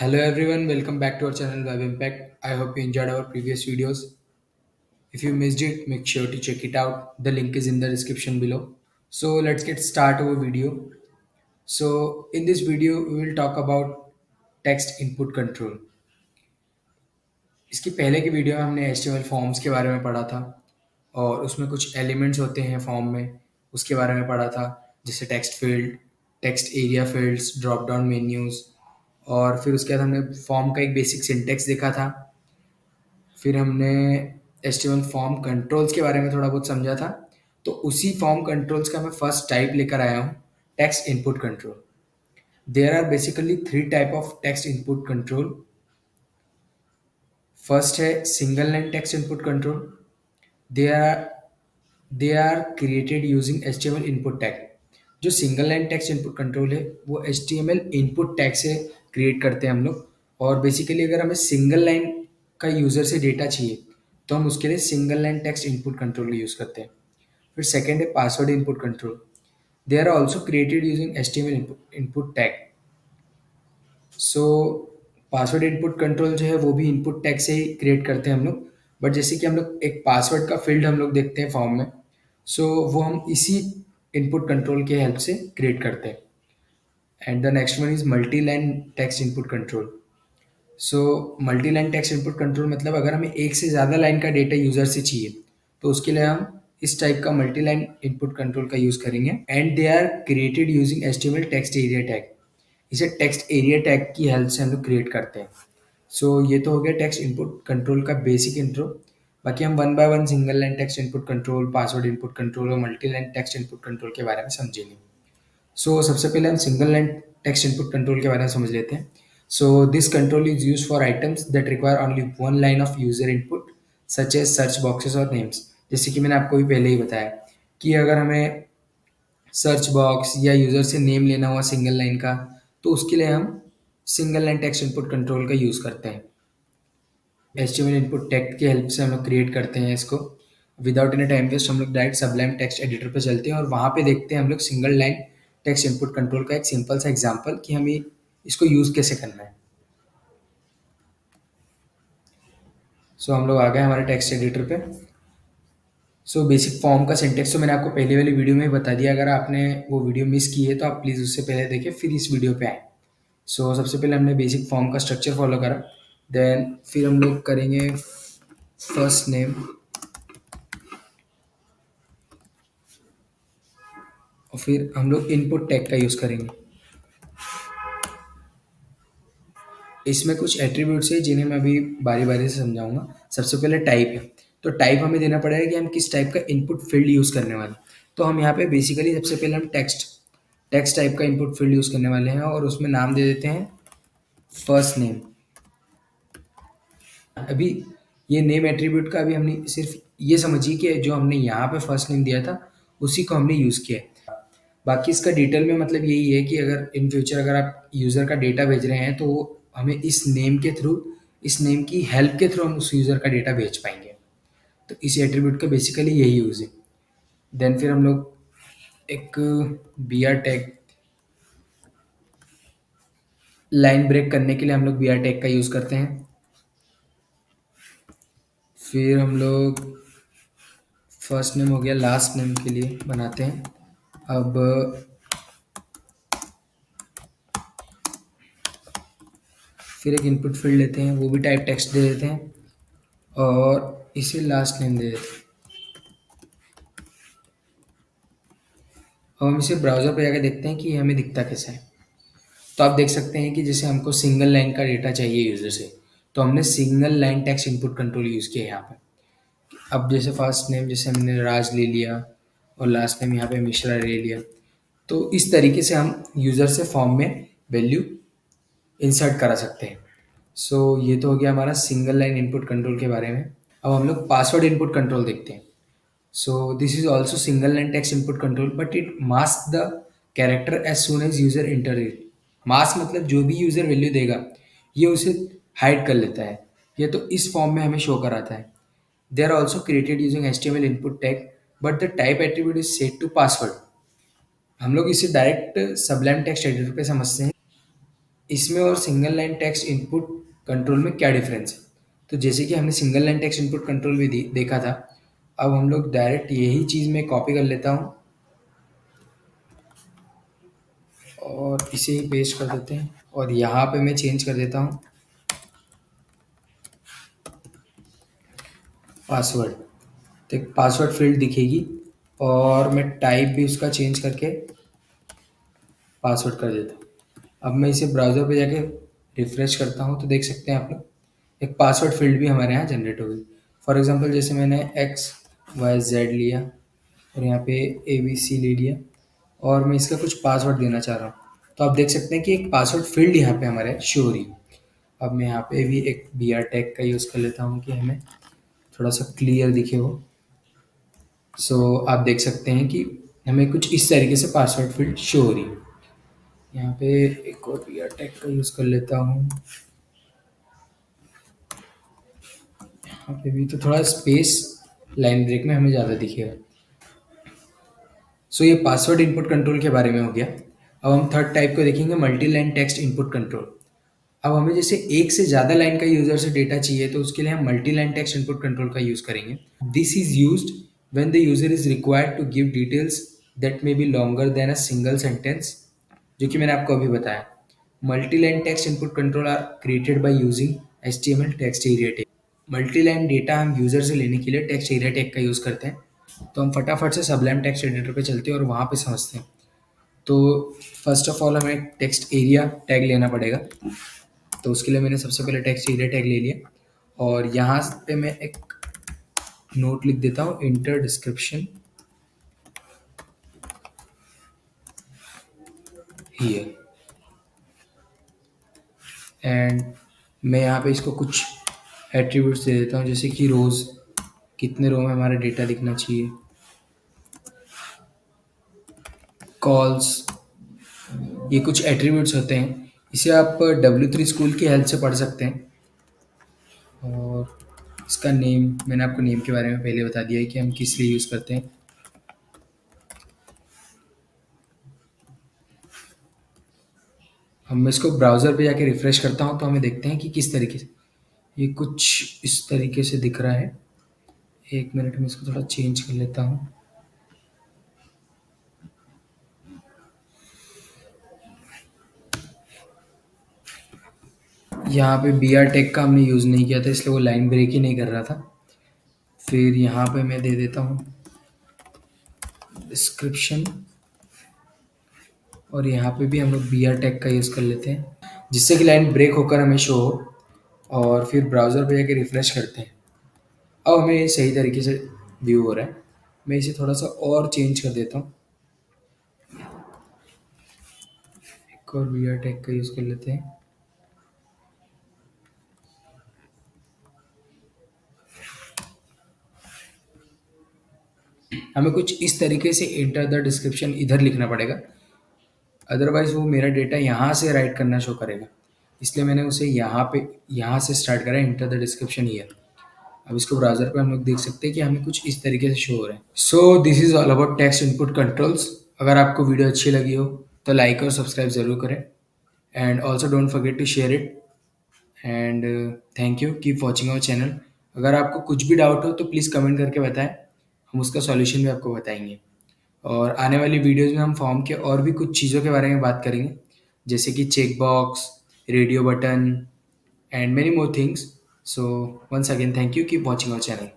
Hello everyone, welcome back to our channel Web Impact. I hope you enjoyed our previous videos. If you missed it, make sure to check it out. The link is in the description below. So let's get start our video. So in this video, we will talk about text input control. इसकी पहले की video में हमने HTML forms के बारे में पढ़ा था और उसमें कुछ एलिमेंट्स होते हैं फॉर्म में उसके बारे में पढ़ा था जैसे text field, text area fields, drop down menus और फिर उसके बाद हमने फॉर्म का एक बेसिक सिंटेक्स देखा था। फिर हमने एचटीएमएल फॉर्म कंट्रोल्स के बारे में थोड़ा बहुत समझा था। तो उसी फॉर्म कंट्रोल्स का मैं फर्स्ट टाइप लेकर आया हूँ, text input control. There are basically three type of text input control. First है single line text input control. They are they are created using HTML input tag. जो single line text input control है वो HTML input tag से create करते हैं हम लोग। और बेसिकली अगर हमें सिंगल लाइन का यूज़र से डेटा चाहिए तो हम उसके लिए single line text input control का यूज़ करते हैं। फिर सेकेंड है password input control. They are also created using HTML input tag. So password input control जो है वो भी इनपुट टैग से ही क्रिएट करते हैं हम लोग। बट जैसे कि हम लोग एक पासवर्ड का फील्ड हम लोग देखते हैं फॉर्म में, सो वो हम इसी इनपुट कंट्रोल के हेल्प से क्रिएट करते हैं। And the next one is multi line text input control. So multi line text input control मतलब अगर हमें एक से ज़्यादा लाइन का डेटा यूज़र से चाहिए तो उसके लिए हम इस टाइप का मल्टी लाइन इनपुट कंट्रोल का यूज़ करेंगे। And they are created using HTML text area tag. इसे टेक्स्ट एरिया टैग की हेल्प से हम लोग क्रिएट करते हैं। सो ये तो हो गया टेक्स्ट इनपुट कंट्रोल का बेसिक इंट्रो। बाकी हम one by one single line text input control, password input control और multi line text input control के बारे में समझेंगे। सो सबसे पहले हम single line text input control के बारे में समझ लेते हैं। So this control is use for items that require only one line of user input such as search boxes और नेम्स। जैसे कि मैंने आपको भी पहले ही बताया कि अगर हमें सर्च बॉक्स या यूज़र से नेम लेना हुआ सिंगल लाइन का तो उसके लिए हम single line text input control का यूज़ करते हैं। एचटीएमएल इनपुट टैग की हेल्प से हम लोग क्रिएट करते हैं इसको। विदाउट एनी टाइम वेस्ट हम लोग डायरेक्ट सबलाइम टेक्स्ट एडिटर पे चलते हैं और वहाँ पे देखते हैं हम लोग single line text input control का एक सिंपल सा एग्जांपल कि हमें इसको यूज़ कैसे करना है। सो हम लोग आ गए हमारे टेक्स्ट एडिटर पे। सो बेसिक फॉर्म का सिंटेक्स तो मैंने आपको पहले वाली वीडियो में ही बता दिया। अगर आपने वो वीडियो मिस की है तो आप प्लीज़ उससे पहले देखें फिर इस वीडियो पे आए। सो सबसे पहले हमने बेसिक फॉर्म का स्ट्रक्चर फॉलो करा। देन फिर हम लोग करेंगे फर्स्ट नेम और फिर हम लोग इनपुट टैग का यूज़ करेंगे। इसमें कुछ एट्रीब्यूट्स है जिन्हें मैं अभी बारी बारी से समझाऊंगा। सबसे पहले टाइप है। तो टाइप हमें देना पड़ेगा कि हम किस टाइप का इनपुट फील्ड यूज़ करने वाले हैं। तो हम यहाँ पे बेसिकली सबसे पहले हम टेक्स्ट टेक्स्ट टाइप का इनपुट फील्ड यूज़ करने वाले हैं और उसमें नाम दे देते हैं फर्स्ट नेम। अभी ये नेम एट्रीब्यूट का अभी हमने सिर्फ ये समझिए कि जो हमने यहाँ पे फर्स्ट नेम दिया था उसी को हमने यूज़ किया है। बाकी इसका डिटेल में मतलब यही है कि अगर इन फ्यूचर अगर आप यूज़र का डेटा भेज रहे हैं तो वो हमें इस नेम के थ्रू, इस नेम की हेल्प के थ्रू हम उस यूज़र का डेटा भेज पाएंगे। तो इस एट्रीब्यूट का बेसिकली यही यूज़ है। देन फिर हम लोग एक B R tag, line break करने के लिए हम लोग बी आर टैग का यूज़ करते हैं। फिर हम लोग फर्स्ट नेम हो गया, लास्ट नेम के लिए बनाते हैं। अब फिर एक इनपुट फील्ड लेते हैं, वो भी टाइप टेक्स्ट दे देते हैं और इसे लास्ट नेम दे देते हैं। अब हम इसे ब्राउज़र पे जाकर देखते हैं कि हमें दिखता कैसा है। तो आप देख सकते हैं कि जैसे हमको सिंगल लाइन का डेटा चाहिए यूज़र से तो हमने single line text input control use किया है यहाँ पे। अब जैसे फर्स्ट नेम जैसे हमने राज ले लिया और लास्ट नेम यहाँ पे मिश्रा ले लिया। तो इस तरीके से हम यूज़र से फॉर्म में वैल्यू इंसर्ट करा सकते हैं। सो ये तो हो गया हमारा सिंगल लाइन इनपुट कंट्रोल के बारे में। अब हम लोग पासवर्ड इनपुट कंट्रोल देखते हैं। So this is also single line text input control, but it masks the character as soon as user enter it. Mask मतलब जो भी यूज़र वैल्यू देगा ये उसे हाइड कर लेता है। ये तो इस फॉर्म में हमें शो कराता है। They are also created using HTML input tag but the type attribute is set to password. हम लोग इसे डायरेक्ट सबलाइम टेक्स्ट एडिटर पे समझते हैं। इसमें और single line text input control में क्या डिफरेंस है? तो जैसे कि हमने single line text input control भी देखा था। अब हम लोग डायरेक्ट यही चीज़ मैं कॉपी कर लेता हूँ और इसे ही पेस्ट कर देते हैं और यहाँ पे मैं चेंज कर देता हूँ पासवर्ड। तो एक पासवर्ड फील्ड दिखेगी और मैं टाइप भी उसका चेंज करके पासवर्ड कर देता हूँ। अब मैं इसे ब्राउज़र पे जाके रिफ्रेश करता हूँ तो देख सकते हैं आप लोग एक पासवर्ड फील्ड भी हमारे यहाँ जनरेट हो गई। फॉर एग्जांपल जैसे मैंने एक्स वाई जेड लिया और यहाँ पे ए बी सी ले लिया और मैं इसका कुछ पासवर्ड देना चाह रहा हूँ। तो आप देख सकते हैं कि एक पासवर्ड फील्ड यहाँ पे हमारे शो हो रही है। अब मैं यहाँ पे भी एक बी आर टैग का यूज़ कर लेता हूँ कि हमें थोड़ा सा क्लियर दिखे वो। सो आप देख सकते हैं कि हमें कुछ इस तरीके से पासवर्ड फील्ड शो हो रही है। यहाँ पे एक और बी आर टैग का यूज़ कर लेता हूँ। यहाँ पे भी तो थोड़ा स्पेस लाइन ब्रेक में हमें ज़्यादा दिखेगा। सो ये पासवर्ड इनपुट कंट्रोल के बारे में हो गया। अब हम थर्ड टाइप को देखेंगे, multi line text input control. अब हमें जैसे एक से ज़्यादा लाइन का यूज़र से डेटा चाहिए तो उसके लिए हम multi line text input control का यूज़ करेंगे। This is used when the user is required to give details that may be longer than a single sentence, जो कि मैंने आपको अभी बताया। Multi line text input control are created by using HTML text area tag. Multi line data हम user से लेने के लिए टेक्स्ट एरिया टैग का यूज़ करते हैं। तो हम फटाफट से सबलाइम टेक्स्ट एडिटर पे चलते हैं और वहाँ पे समझते हैं। तो फर्स्ट ऑफ ऑल हमें टेक्स्ट एरिया टैग लेना पड़ेगा। तो उसके लिए मैंने सबसे पहले टेक्स्ट एरिया टैग ले लिया और यहाँ पे मैं एक नोट लिख देता हूँ, इंटर डिस्क्रिप्शन हियर। एंड मैं यहाँ पे इसको कुछ एट्रीब्यूट्स दे देता हूँ, जैसे कि रोज़, कितने रो में हमारा डेटा दिखना चाहिए, कॉल्स, ये कुछ एट्रीब्यूट्स होते हैं। इसे आप W3 स्कूल की हेल्प से पढ़ सकते हैं। और इसका नेम, मैंने आपको नेम के बारे में पहले बता दिया है कि हम किस लिए यूज़ करते हैं। हम मैं इसको ब्राउज़र पे जाके रिफ़्रेश करता हूँ तो हमें देखते हैं कि किस तरीके से ये कुछ इस तरीके से दिख रहा है। एक मिनट में इसको थोड़ा चेंज कर लेता हूँ। यहाँ पे बी आर टैग का हमने यूज़ नहीं किया था इसलिए वो लाइन ब्रेक ही नहीं कर रहा था। फिर यहाँ पे मैं दे देता हूँ डिस्क्रिप्शन और यहाँ पे भी हम लोग बी आर टैग का यूज़ कर लेते हैं जिससे कि लाइन ब्रेक होकर हमें शो हो। और फिर ब्राउज़र पे जाके रिफ़्रेश करते हैं। अब हमें ये सही तरीके से व्यू हो रहा है। मैं इसे थोड़ा सा और चेंज कर देता हूँ, एक और बी आर टैग का यूज़ कर लेते हैं। हमें कुछ इस तरीके से इंटर द डिस्क्रिप्शन इधर लिखना पड़ेगा, अदरवाइज वो मेरा डेटा यहाँ से राइट करना शो करेगा। इसलिए मैंने उसे यहाँ पे यहाँ से स्टार्ट करा, इंटर द डिस्क्रिप्शन ईयर। अब इसको ब्राउज़र पे हम लोग देख सकते हैं कि हमें कुछ इस तरीके से शो हो रहा है। So this is all about text input controls. अगर आपको वीडियो अच्छी लगी हो तो लाइक और सब्सक्राइब ज़रूर करें and also don't forget to share it. And thank you, keep watching our channel. अगर आपको कुछ भी डाउट हो तो प्लीज़ कमेंट करके बताएं, हम उसका सॉल्यूशन भी आपको बताएंगे। और आने वाली वीडियोज़ में हम फॉर्म के और भी कुछ चीज़ों के बारे में बात करेंगे, जैसे कि check box, radio button and many more things. So once again thank you, keep watching our channel.